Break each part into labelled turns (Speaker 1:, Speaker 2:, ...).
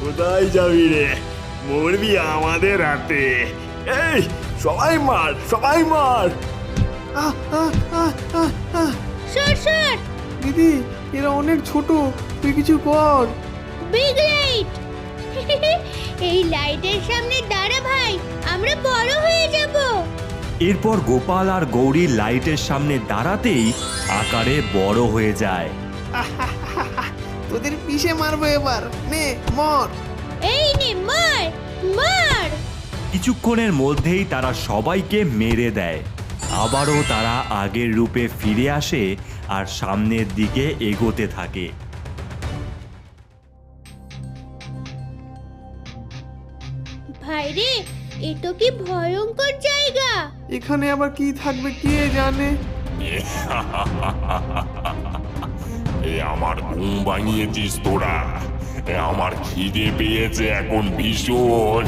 Speaker 1: কোথায় যাবি রে? মরবি আমাদের হাতে। এই সবাই মার, সবাই মার।
Speaker 2: আহ আহ আহ আহ আহ
Speaker 3: সর সর।
Speaker 2: দিদি, এরা অনেক ছোট, তুই কিছু কর।
Speaker 3: Big light. এই লাইটের সামনে দাঁড়া ভাই, আমরা বড় হয়ে যাব।
Speaker 4: এরপর গোপাল আর গৌরী লাইটের সামনে দাঁড়াতেই আকারে বড় হয়ে যায়।
Speaker 2: তোদের পিষে মারবো এবার, নে মর।
Speaker 3: এই নে মার মার।
Speaker 4: কিছুক্ষণের মধ্যেই তারা সবাইকে মেরে দেয়। আবারও তারা আগের রূপে ফিরে আসে আর সামনের দিকে এগোতে থাকে।
Speaker 3: ভাই রে, এ তো কি ভয়ঙ্কর জায়গা।
Speaker 2: এখানে আবার কি থাকবে কে জানে।
Speaker 5: এ আমার ঘুম ভাঙিয়েছিস তোরা। আমার খিদে পেয়েছে এখন ভীষণ।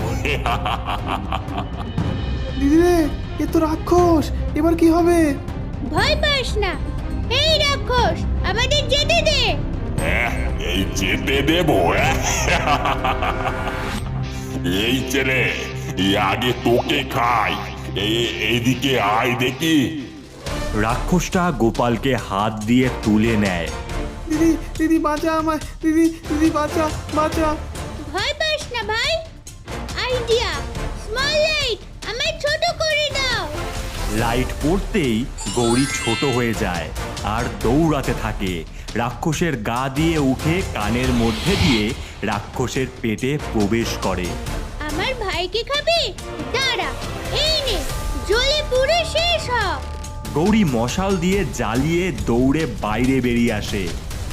Speaker 2: দিদি রে, এ তো রাক্ষস, এবার কি হবে?
Speaker 3: ভয় পাস না। এই রাক্ষস, আমাদের যেতে দে।
Speaker 5: এই যেতে দেব? এই ছেলে, আগে তোকে খাই। এইদিকে আয় দেখি।
Speaker 4: রাক্ষসটা গোপালকে হাত দিয়ে তুলে নেয়।
Speaker 2: দিদি, দিদি বাঁচা আমায়, দিদি, দিদি বাঁচা, বাঁচা।
Speaker 3: ভয় পাস না ভাই। আইডিয়া, স্মল লাইট, আমায় ছোট করে দাও।
Speaker 4: লাইট পড়তেই গৌরী ছোট হয়ে যায় আর দৌড়াতে থাকে। রাক্ষসের গা দিয়ে উঠে কানের মধ্যে দিয়ে রাক্ষসের পেটে প্রবেশ করে।
Speaker 3: আমার ভাইকে খাবে? দাঁড়া, এই নে, জ্বলে পুরো শেষ হ।
Speaker 4: গৌরী মশাল দিয়ে জ্বালিয়ে দৌড়ে বাইরে বেরিয়ে আসে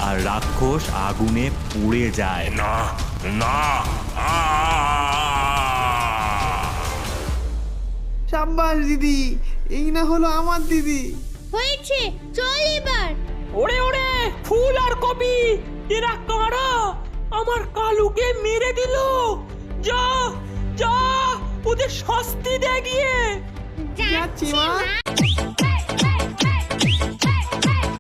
Speaker 4: আর রাক্ষস আগুনে পুড়ে যায়।
Speaker 5: না না,
Speaker 2: সাব্বাস দিদি, এই না হলো আমার দিদি।
Speaker 3: হয়েছে, চল এবার।
Speaker 6: ওরে ওরে, ফুল আর কপি, এরা কারা? আমার কালুকে মেরে দিল। যা যা, ওদের শাস্তি দে গিয়ে।
Speaker 2: যাচ্ছি মা।